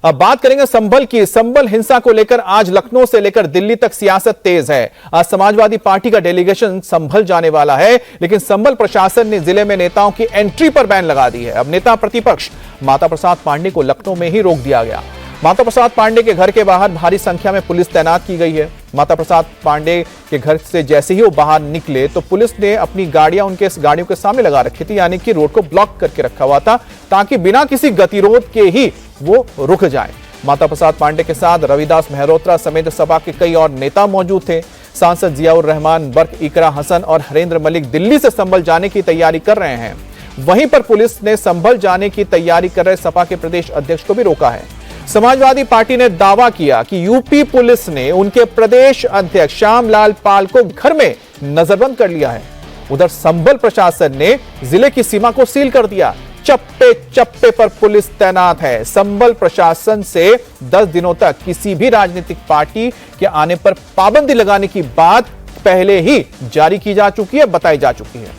अब बात करेंगे संभल की। संभल हिंसा को लेकर आज लखनऊ से लेकर दिल्ली तक सियासत तेज है। आज समाजवादी पार्टी का डेलीगेशन संभल जाने वाला है, लेकिन संभल प्रशासन ने जिले में नेताओं की एंट्री पर बैन लगा दी है। अब नेता प्रतिपक्ष माता प्रसाद पांडे को लखनऊ में ही रोक दिया गया। माता प्रसाद पांडे के घर के बाहर भारी संख्या में पुलिस तैनात की गई है। माता प्रसाद पांडे के घर से जैसे ही वो बाहर निकले तो पुलिस ने अपनी गाड़ियां उनके गाड़ियों के सामने लगा रखी थी, यानी कि रोड को ब्लॉक करके रखा हुआ था ताकि बिना किसी गतिरोध के ही वो रुक जाए। माता प्रसाद पांडे के साथ रविदास मेहरोत्रा समेत सपा के कई और नेता मौजूद थे। सांसद जियाउर रहमान, बर्क इकरा हसन और हरेंद्र मलिक दिल्ली से संभल जाने की तैयारी कर रहे हैं। वहीं पर पुलिस ने संभल जाने की तैयारी कर रहे सपा के प्रदेश अध्यक्ष को भी रोका है। समाजवादी पार्टी ने दावा किया कि यूपी पुलिस ने उनके प्रदेश अध्यक्ष श्यामलाल पाल को घर में नजरबंद कर लिया है। उधर संभल प्रशासन ने जिले की सीमा को सील कर दिया। चप्पे चप्पे पर पुलिस तैनात है। संभल प्रशासन से 10 दिनों तक किसी भी राजनीतिक पार्टी के आने पर पाबंदी लगाने की बात पहले ही जारी की जा चुकी है, बताई जा चुकी है।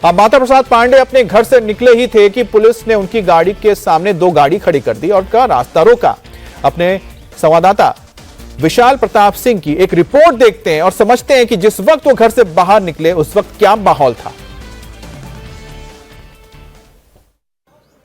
अब माता प्रसाद पांडे अपने घर से निकले ही थे कि पुलिस ने उनकी गाड़ी के सामने 2 गाड़ी खड़ी कर दी और का रास्ता रोका। अपने संवाददाता विशाल प्रताप सिंह की एक रिपोर्ट देखते हैं और समझते हैं कि जिस वक्त वो घर से बाहर निकले उस वक्त क्या माहौल था।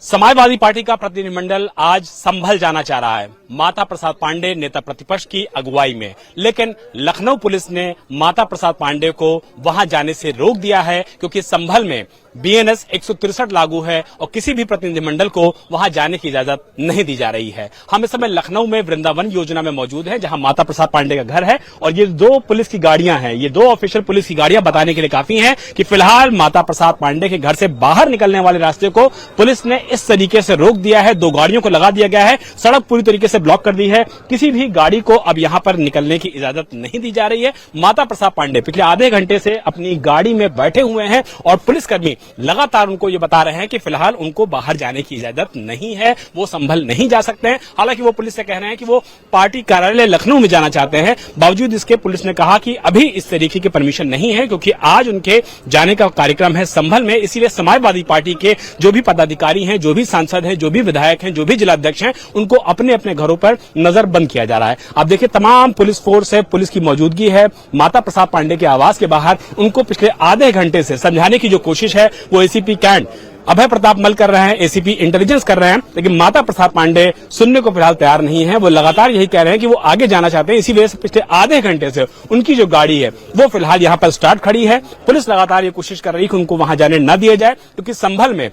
समाजवादी पार्टी का प्रतिनिधिमंडल आज संभल जाना चाह रहा है माता प्रसाद पांडे नेता प्रतिपक्ष की अगुवाई में, लेकिन लखनऊ पुलिस ने माता प्रसाद पांडे को वहां जाने से रोक दिया है क्योंकि संभल में BNS 163 लागू है और किसी भी प्रतिनिधिमंडल को वहां जाने की इजाजत नहीं दी जा रही है। हम इस समय लखनऊ में वृंदावन योजना में मौजूद है जहां माता प्रसाद पांडे का घर है और ये 2 पुलिस की गाड़ियां हैं। ये 2 ऑफिशियल पुलिस की गाड़ियां बताने के लिए काफी हैं कि फिलहाल माता प्रसाद पांडे के घर से बाहर निकलने वाले रास्ते को पुलिस ने इस तरीके से रोक दिया है। 2 गाड़ियों को लगा दिया गया है, सड़क पूरी तरीके से ब्लॉक कर दी है। किसी भी गाड़ी को अब यहां पर निकलने की इजाजत नहीं दी जा रही है। माता प्रसाद पांडे पिछले आधे घंटे से अपनी गाड़ी में बैठे हुए हैं और पुलिसकर्मी लगातार उनको ये बता रहे हैं कि फिलहाल उनको बाहर जाने की इजाजत नहीं है, वो संभल नहीं जा सकते हैं। हालांकि वो पुलिस से कह रहे हैं कि वो पार्टी कार्यालय लखनऊ में जाना चाहते हैं। बावजूद इसके पुलिस ने कहा कि अभी इस तरीके की परमिशन नहीं है क्योंकि आज उनके जाने का कार्यक्रम है संभल में। इसीलिए समाजवादी पार्टी के जो भी पदाधिकारी हैं, जो भी सांसद हैं, जो भी विधायक हैं, जो भी जिलाध्यक्ष हैं, उनको अपने अपने घरों पर नजरबंद किया जा रहा है। आप देखिए तमाम पुलिस फोर्स है, पुलिस की मौजूदगी है माता प्रसाद पांडे के आवास के बाहर। उनको पिछले आधे घंटे से समझाने की जो कोशिश है वो ACP कैंट अभय प्रताप मल कर रहे हैं, ACP इंटेलिजेंस कर रहे हैं, लेकिन माता प्रसाद पांडे सुनने को फिलहाल तैयार नहीं है। वो लगातार यही कह रहे हैं कि वो आगे जाना चाहते हैं। इसी वजह से पिछले आधे घंटे से उनकी जो गाड़ी है वो फिलहाल यहाँ पर स्टार्ट खड़ी है। पुलिस लगातार ये कोशिश कर रही है कि उनको वहां जाने न दिया जाए क्योंकि संभल में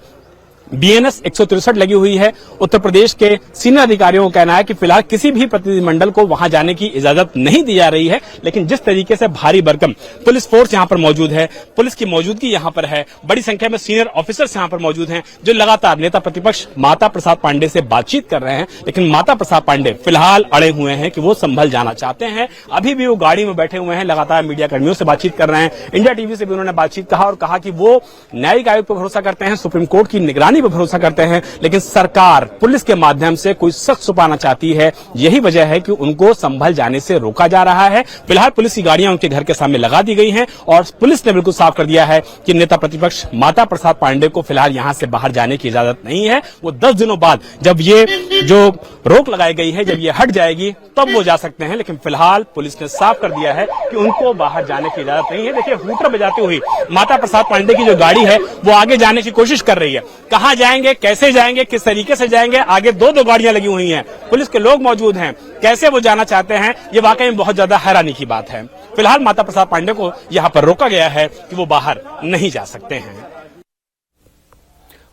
BNS 163 लगी हुई है। उत्तर प्रदेश के सीनियर अधिकारियों का कहना है कि फिलहाल किसी भी प्रतिनिधिमंडल को वहां जाने की इजाजत नहीं दी जा रही है, लेकिन जिस तरीके से भारी भरकम पुलिस फोर्स यहां पर मौजूद है, पुलिस की मौजूदगी यहां पर है, बड़ी संख्या में सीनियर ऑफिसर्स यहां पर मौजूद हैं जो लगातार नेता प्रतिपक्ष माता प्रसाद पांडे से बातचीत कर रहे हैं, लेकिन माता प्रसाद पांडे फिलहाल अड़े हुए हैं कि वो संभल जाना चाहते हैं। अभी भी वो गाड़ी में बैठे हुए हैं, लगातार मीडिया कर्मियों से बातचीत कर रहे हैं। इंडिया टीवी से भी उन्होंने बातचीत कहा कि वो न्यायिक आयोग पर भरोसा करते हैं, सुप्रीम कोर्ट की निगरानी पर भरोसा करते हैं, लेकिन सरकार पुलिस के माध्यम से कोई सच छुपाना चाहती है। यही वजह है कि उनको संभल जाने से रोका जा रहा है। फिलहाल पुलिस की गाड़ियां उनके घर के सामने लगा दी गई हैं और पुलिस ने बिल्कुल साफ कर दिया है कि नेता प्रतिपक्ष माता प्रसाद पांडे को फिलहाल यहां से बाहर जाने की इजाजत नहीं है। वो 10 दिनों बाद जब ये जो रोक लगाई गई है, जब ये हट जाएगी तब वो जा सकते हैं, लेकिन फिलहाल पुलिस ने साफ कर दिया है कि उनको बाहर जाने की इजाजत नहीं है। देखिए हूटर बजाती हुई माता प्रसाद पांडे की जो गाड़ी है वो आगे जाने की कोशिश कर रही है। कहां जाएंगे, कैसे जाएंगे, किस तरीके से जाएंगे, आगे 2 गाड़ियां लगी हुई हैं, पुलिस के लोग मौजूद हैं, कैसे वो जाना चाहते हैं, ये वाकई में बहुत ज्यादा हैरानी की बात है। फिलहाल माता प्रसाद पांडे को यहां पर रोका गया है कि वो बाहर नहीं जा सकते हैं।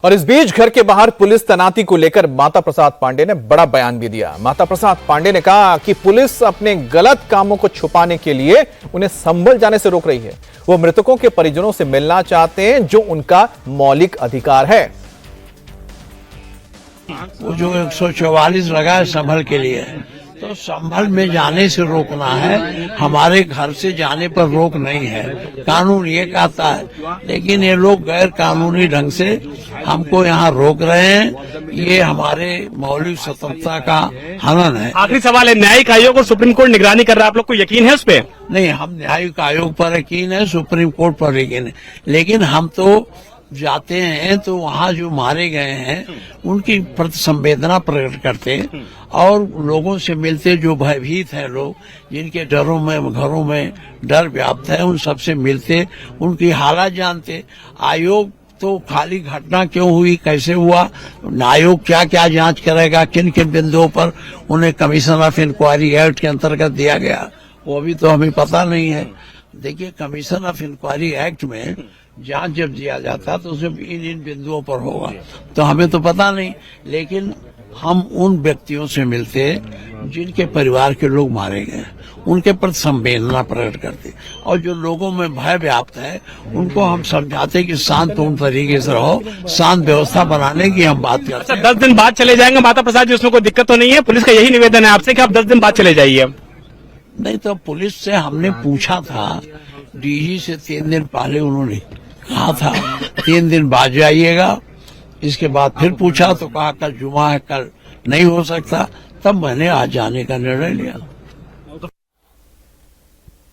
और इस बीच घर के बाहर पुलिस तैनाती को लेकर माता प्रसाद पांडे ने बड़ा बयान भी दिया। माता प्रसाद पांडे ने कहा कि पुलिस अपने गलत कामों को छुपाने के लिए उन्हें संभल जाने से रोक रही है। वो मृतकों के परिजनों से मिलना चाहते हैं जो उनका मौलिक अधिकार है। वो जो 144 लगा है संभल के लिए, तो संभल में जाने से रोकना है, हमारे घर से जाने पर रोक नहीं है। कानून ये कहता है, लेकिन ये लोग गैर कानूनी ढंग से हमको यहाँ रोक रहे हैं। ये हमारे मौलिक स्वतंत्रता का हनन है। आखिरी सवाल है, न्यायिक आयोग और सुप्रीम कोर्ट निगरानी कर रहा है, आप लोग को यकीन है उस पे? नहीं, हम न्यायिक आयोग पर यकीन है, सुप्रीम कोर्ट पर यकीन है, लेकिन हम तो जाते हैं तो वहाँ जो मारे गए हैं उनकी प्रति संवेदना प्रकट करते और लोगों से मिलते, जो भयभीत हैं लोग, जिनके घरों में डर व्याप्त है, उन सबसे मिलते, उनकी हालत जानते। आयोग तो खाली घटना क्यों हुई, कैसे हुआ, आयोग क्या क्या जांच करेगा, किन किन बिंदुओं पर उन्हें कमीशन ऑफ इंक्वायरी एक्ट के अंतर्गत दिया गया, वो अभी तो हमें पता नहीं है। देखिए, कमीशन ऑफ इंक्वायरी एक्ट में जांच जब दिया जाता तो उसमें इन बिंदुओं पर होगा, तो हमें तो पता नहीं। लेकिन हम उन व्यक्तियों से मिलते जिनके परिवार के लोग मारे गए, उनके प्रति संवेदना प्रकट करते, और जो लोगों में भय व्याप्त है उनको हम समझाते कि शांतपूर्ण तरीके से रहो, शांत व्यवस्था बनाने की हम बात करते हैं। 10 दिन बाद चले जाएंगे माता प्रसाद जी, उसमें कोई दिक्कत तो नहीं है? पुलिस का यही निवेदन है आपसे कि आप 10 दिन बाद चले जाइए। नहीं, तो पुलिस से हमने पूछा था, डीजी से 3 दिन पहले उन्होंने कहा था 3 दिन बाद जाइएगा। इसके बाद फिर पूछा तो कहा कल जुमा है, कल नहीं हो सकता, तब मैंने आज जाने का निर्णय लिया।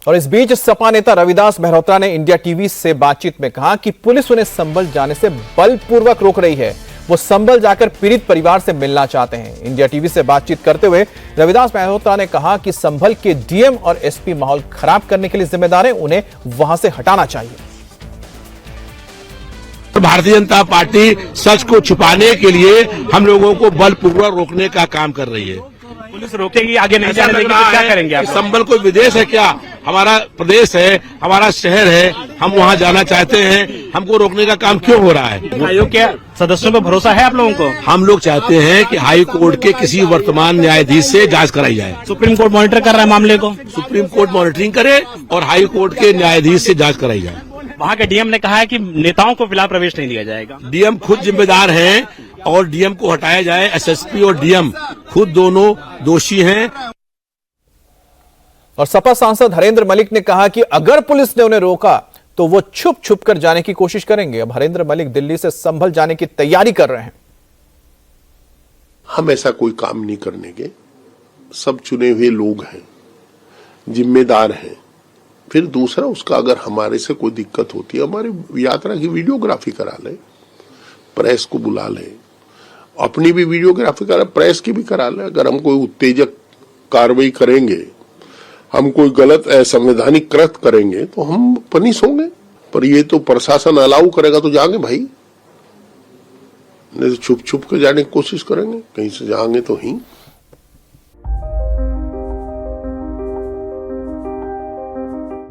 और इस बीच सपा नेता रविदास मेहरोत्रा ने इंडिया टीवी से बातचीत में कहा कि पुलिस उन्हें संभल जाने से बलपूर्वक रोक रही है। वो संभल जाकर पीड़ित परिवार से मिलना चाहते हैं। इंडिया टीवी से बातचीत करते हुए रविदास मेहरोत्रा ने कहा कि संभल के डीएम और एसपी माहौल खराब करने के लिए जिम्मेदार हैं, उन्हें वहां से हटाना चाहिए। भारतीय जनता पार्टी सच को छुपाने के लिए हम लोगों को बलपूर्वक रोकने का काम कर रही है। पुलिस रोकेगी, आगे नहीं जाने देगी, तो क्या करेंगे आप? संभल कोई विदेश है क्या? हमारा प्रदेश है, हमारा शहर है, हम वहाँ जाना चाहते हैं, हमको रोकने का काम क्यों हो रहा है? आयोग के सदस्यों पर भरोसा है आप लोगों को? हम लोग चाहते हैं कि हाई कोर्ट के किसी वर्तमान न्यायाधीश से जांच कराई जाए। सुप्रीम कोर्ट मॉनिटर कर रहा है मामले को? सुप्रीम कोर्ट मॉनिटरिंग करे और हाई कोर्ट के न्यायाधीश से जांच कराई जाए। वहाँ के डीएम ने कहा है कि नेताओं को फिलहाल प्रवेश नहीं दिया जाएगा। डीएम खुद जिम्मेदार हैं और डीएम को हटाया जाए। एसएसपी और डीएम खुद दोनों दोषी हैं। और सपा सांसद हरेंद्र मलिक ने कहा कि अगर पुलिस ने उन्हें रोका तो वो छुप छुप कर जाने की कोशिश करेंगे। अब हरेंद्र मलिक दिल्ली से संभल जाने की तैयारी कर रहे हैं। हम ऐसा कोई काम नहीं करने के, सब चुने हुए लोग हैं, जिम्मेदार हैं। फिर दूसरा, उसका अगर हमारे से कोई दिक्कत होती है, हमारी यात्रा की वीडियोग्राफी करा लें, प्रेस को बुला लें, अपनी भी वीडियोग्राफी करा, प्रेस की भी करा लें। अगर हम कोई उत्तेजक कार्रवाई करेंगे, हम कोई गलत असंवैधानिक कृत्य करेंगे तो हम पनिश होंगे। पर ये तो प्रशासन अलाउ करेगा तो जाएंगे भाई, नहीं तो छुप छुप के जाने की कोशिश करेंगे, कहीं से जाएंगे तो ही।